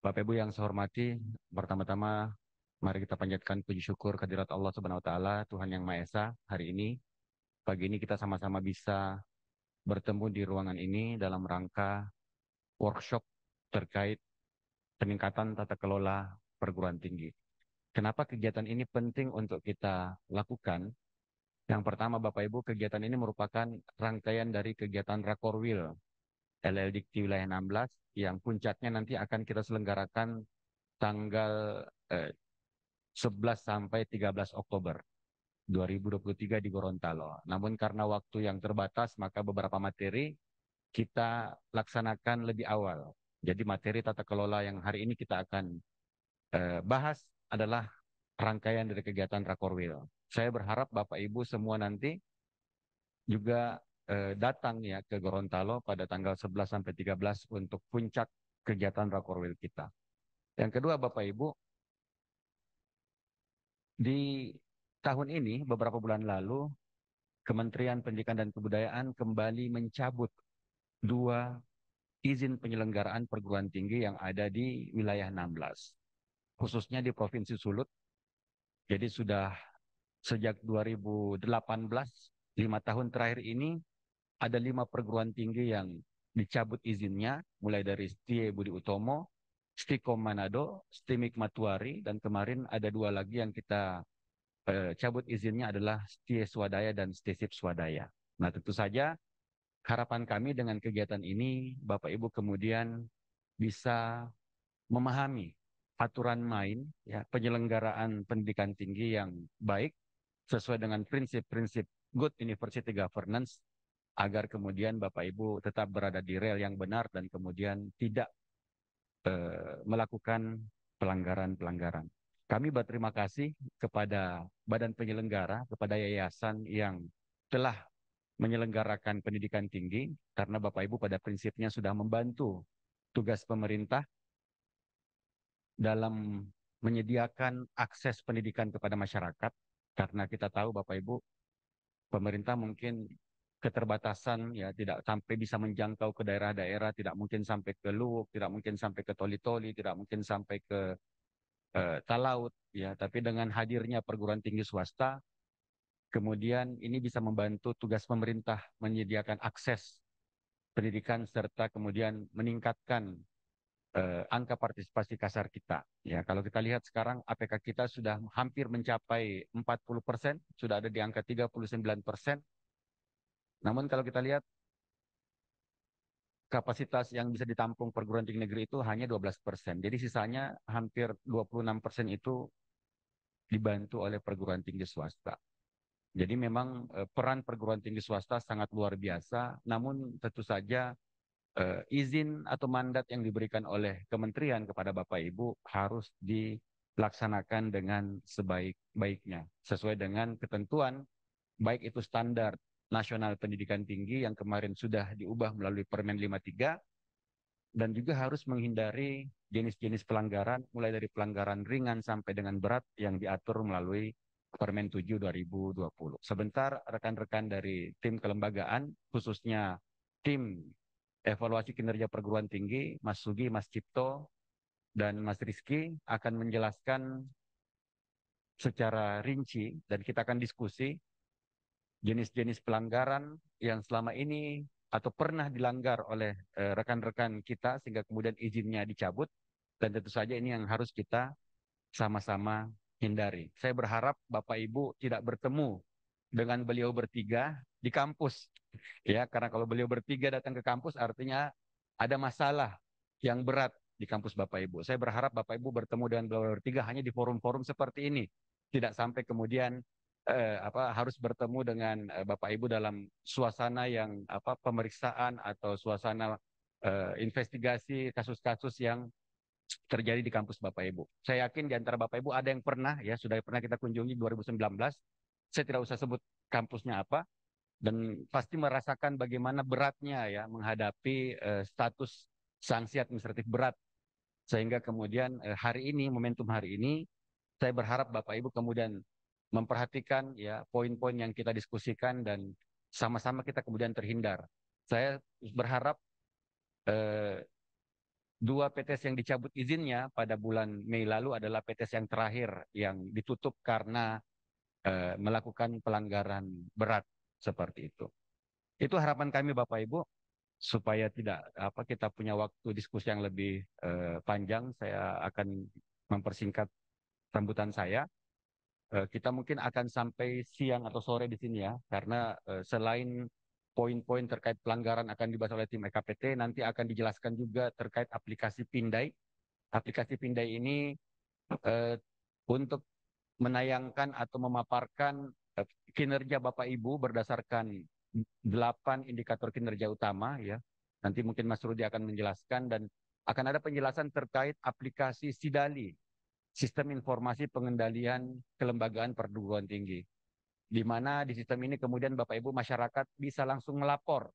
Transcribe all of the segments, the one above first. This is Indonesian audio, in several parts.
Bapak Ibu yang saya hormati, pertama-tama mari kita panjatkan puji syukur kehadirat Allah Subhanahu wa taala, Tuhan yang Maha Esa. Hari ini, pagi ini kita sama-sama bisa bertemu di ruangan ini dalam rangka workshop terkait peningkatan tata kelola perguruan tinggi. Kenapa kegiatan ini penting untuk kita lakukan? Yang pertama, Bapak Ibu, kegiatan ini merupakan rangkaian dari kegiatan Rakorwil LLDikti Wilayah 16 yang puncaknya nanti akan kita selenggarakan tanggal 11 sampai 13 Oktober 2023 di Gorontalo. Namun karena waktu yang terbatas, maka beberapa materi kita laksanakan lebih awal. Jadi materi tata kelola yang hari ini kita akan bahas adalah rangkaian dari kegiatan Rakorwil. Saya berharap Bapak Ibu semua nanti juga datang ya ke Gorontalo pada tanggal 11 sampai 13 untuk puncak kegiatan Rakorwil kita. Yang kedua Bapak Ibu, di tahun ini beberapa bulan lalu Kementerian Pendidikan dan Kebudayaan kembali mencabut dua izin penyelenggaraan perguruan tinggi yang ada di wilayah 16, khususnya di Provinsi Sulut. Jadi sudah sejak 2018, 5 tahun terakhir ini, ada 5 perguruan tinggi yang dicabut izinnya, mulai dari Setie Budi Utomo, Stikom Manado, Stimik Matuari, dan kemarin ada 2 lagi yang kita cabut izinnya adalah Setie Swadaya dan Stesip Swadaya. Nah tentu saja harapan kami dengan kegiatan ini, Bapak Ibu kemudian bisa memahami aturan main ya, penyelenggaraan pendidikan tinggi yang baik sesuai dengan prinsip-prinsip good university governance agar kemudian Bapak Ibu tetap berada di rel yang benar dan kemudian tidak melakukan pelanggaran-pelanggaran. Kami berterima kasih kepada badan penyelenggara, kepada yayasan yang telah menyelenggarakan pendidikan tinggi, karena Bapak Ibu pada prinsipnya sudah membantu tugas pemerintah dalam menyediakan akses pendidikan kepada masyarakat, karena kita tahu Bapak Ibu, pemerintah mungkin keterbatasan ya tidak sampai bisa menjangkau ke daerah-daerah, tidak mungkin sampai ke Luwuk, tidak mungkin sampai ke Toli-Toli, tidak mungkin sampai ke Talaut ya, tapi dengan hadirnya perguruan tinggi swasta, kemudian ini bisa membantu tugas pemerintah menyediakan akses pendidikan serta kemudian meningkatkan angka partisipasi kasar kita. Ya, kalau kita lihat sekarang APK kita sudah hampir mencapai 40%, sudah ada di angka 39%. Namun kalau kita lihat kapasitas yang bisa ditampung perguruan tinggi negeri itu hanya 12%. Jadi sisanya hampir 26% itu dibantu oleh perguruan tinggi swasta. Jadi memang peran perguruan tinggi swasta sangat luar biasa, namun tentu saja izin atau mandat yang diberikan oleh kementerian kepada Bapak Ibu harus dilaksanakan dengan sebaik-baiknya, sesuai dengan ketentuan, baik itu standar nasional pendidikan tinggi yang kemarin sudah diubah melalui Permen 53, dan juga harus menghindari jenis-jenis pelanggaran, mulai dari pelanggaran ringan sampai dengan berat yang diatur melalui Permen 7 2020. Sebentar, rekan-rekan dari tim kelembagaan, khususnya tim evaluasi kinerja perguruan tinggi, Mas Sugi, Mas Cipto, dan Mas Rizky akan menjelaskan secara rinci dan kita akan diskusi jenis-jenis pelanggaran yang selama ini atau pernah dilanggar oleh rekan-rekan kita sehingga kemudian izinnya dicabut, dan tentu saja ini yang harus kita sama-sama hindari. Saya berharap Bapak Ibu tidak bertemu dengan beliau bertiga di kampus ya, karena kalau beliau bertiga datang ke kampus artinya ada masalah yang berat di kampus Bapak Ibu. Saya berharap Bapak Ibu bertemu dengan beliau bertiga hanya di forum-forum seperti ini, tidak sampai kemudian harus bertemu dengan Bapak Ibu dalam suasana yang pemeriksaan atau suasana investigasi kasus-kasus yang terjadi di kampus Bapak Ibu. Saya yakin di antara Bapak Ibu ada yang pernah ya sudah pernah kita kunjungi 2019. Saya tidak usah sebut kampusnya apa, dan pasti merasakan bagaimana beratnya ya menghadapi status sanksi administratif berat, sehingga kemudian hari ini, momentum hari ini, saya berharap Bapak Ibu kemudian memperhatikan ya poin-poin yang kita diskusikan dan sama-sama kita kemudian terhindar. Saya berharap eh, dua PTS yang dicabut izinnya pada bulan Mei lalu adalah PTS yang terakhir yang ditutup karena melakukan pelanggaran berat seperti itu. Itu harapan kami Bapak Ibu supaya tidak apa kita punya waktu diskusi yang lebih panjang. Saya akan mempersingkat sambutan saya. Kita mungkin akan sampai siang atau sore di sini ya, karena selain poin-poin terkait pelanggaran akan dibahas oleh tim EKPT, nanti akan dijelaskan juga terkait aplikasi Pindai. Aplikasi Pindai ini eh, untuk menayangkan atau memaparkan kinerja Bapak Ibu berdasarkan 8 indikator kinerja utama ya. Nanti mungkin Mas Rudi akan menjelaskan dan akan ada penjelasan terkait aplikasi Sidali, Sistem Informasi Pengendalian Kelembagaan Perguruan Tinggi. Di mana di sistem ini kemudian Bapak Ibu masyarakat bisa langsung melapor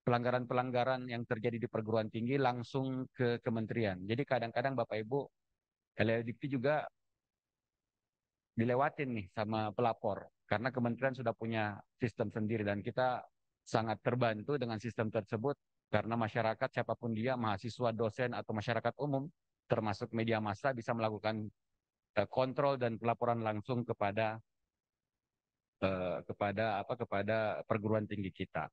pelanggaran-pelanggaran yang terjadi di perguruan tinggi langsung ke kementerian. Jadi kadang-kadang Bapak Ibu LLDikti juga dilewatin nih sama pelapor karena kementerian sudah punya sistem sendiri dan kita sangat terbantu dengan sistem tersebut karena masyarakat siapapun dia mahasiswa, dosen atau masyarakat umum termasuk media massa bisa melakukan kontrol dan pelaporan langsung kepada perguruan tinggi kita.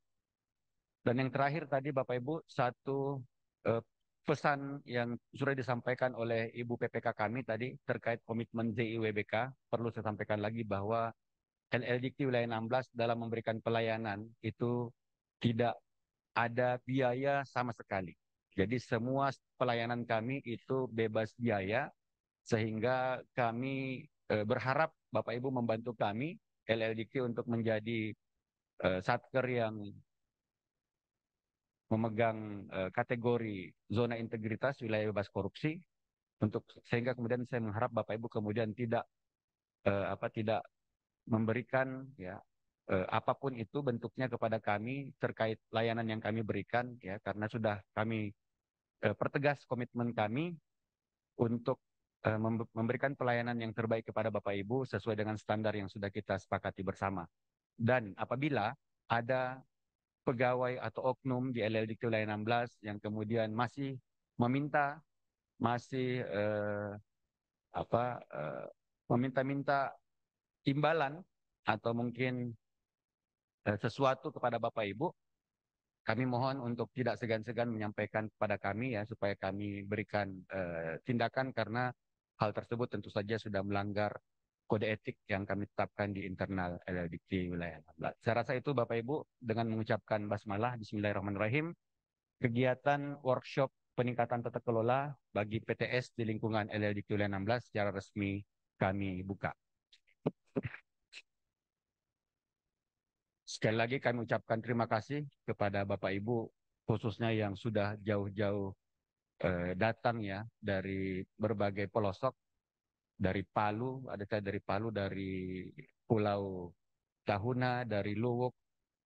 Dan yang terakhir tadi Bapak Ibu satu eh, pesan yang sudah disampaikan oleh Ibu PPK kami tadi terkait komitmen ZIWBK perlu saya sampaikan lagi bahwa LLDikti wilayah 16 dalam memberikan pelayanan itu tidak ada biaya sama sekali. Jadi semua pelayanan kami itu bebas biaya sehingga kami berharap Bapak Ibu membantu kami LLDikti untuk menjadi satker yang memegang kategori zona integritas wilayah bebas korupsi untuk sehingga kemudian saya mengharap Bapak Ibu kemudian tidak memberikan ya apapun itu bentuknya kepada kami terkait layanan yang kami berikan ya karena sudah kami pertegas komitmen kami untuk memberikan pelayanan yang terbaik kepada Bapak Ibu sesuai dengan standar yang sudah kita sepakati bersama. Dan apabila ada pegawai atau oknum di LLDikti wilayah 16 yang kemudian masih meminta masih apa meminta-minta imbalan atau mungkin sesuatu kepada Bapak Ibu, kami mohon untuk tidak segan-segan menyampaikan kepada kami ya supaya kami berikan tindakan karena hal tersebut tentu saja sudah melanggar kode etik yang kami tetapkan di internal LLDikti wilayah 16. Saya rasa itu Bapak Ibu dengan mengucapkan basmalah Bismillahirrahmanirrahim kegiatan workshop peningkatan tata kelola bagi PTS di lingkungan LLDikti wilayah 16 secara resmi kami buka. Sekali lagi kami ucapkan terima kasih kepada Bapak Ibu khususnya yang sudah jauh-jauh datang ya dari berbagai pelosok dari Palu, ada saya dari Palu, dari Pulau Tahuna, dari Luwuk,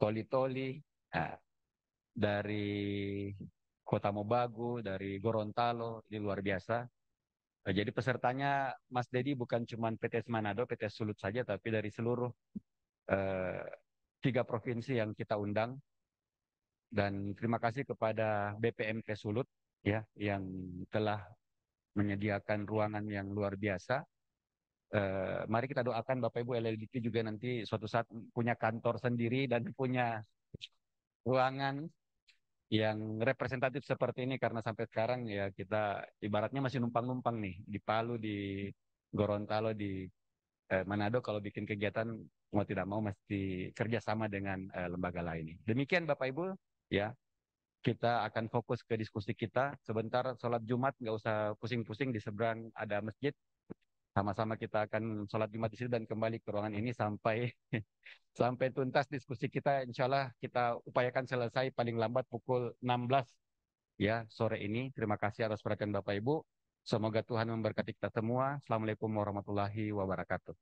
Toli-Toli, nah, dari Kota Mobagu, dari Gorontalo, ini luar biasa. Jadi pesertanya Mas Dedi bukan cuma PTS Manado, PTS Sulut saja, tapi dari seluruh eh, 3 provinsi yang kita undang. Dan terima kasih kepada BPMT Sulut ya yang telah menyediakan ruangan yang luar biasa. Mari kita doakan Bapak Ibu LLDT juga nanti suatu saat punya kantor sendiri dan punya ruangan yang representatif seperti ini karena sampai sekarang ya kita ibaratnya masih numpang-numpang nih di Palu, di Gorontalo, di Manado kalau bikin kegiatan mau tidak mau mesti kerjasama dengan lembaga lain. Demikian Bapak Ibu ya kita akan fokus ke diskusi kita. Sebentar sholat Jumat, nggak usah pusing-pusing di seberang ada masjid. Sama-sama kita akan sholat Jumat di situ dan kembali ke ruangan ini sampai sampai tuntas diskusi kita. Insya Allah kita upayakan selesai paling lambat pukul 16 ya sore ini. Terima kasih atas perhatian Bapak Ibu. Semoga Tuhan memberkati kita semua. Assalamualaikum warahmatullahi wabarakatuh.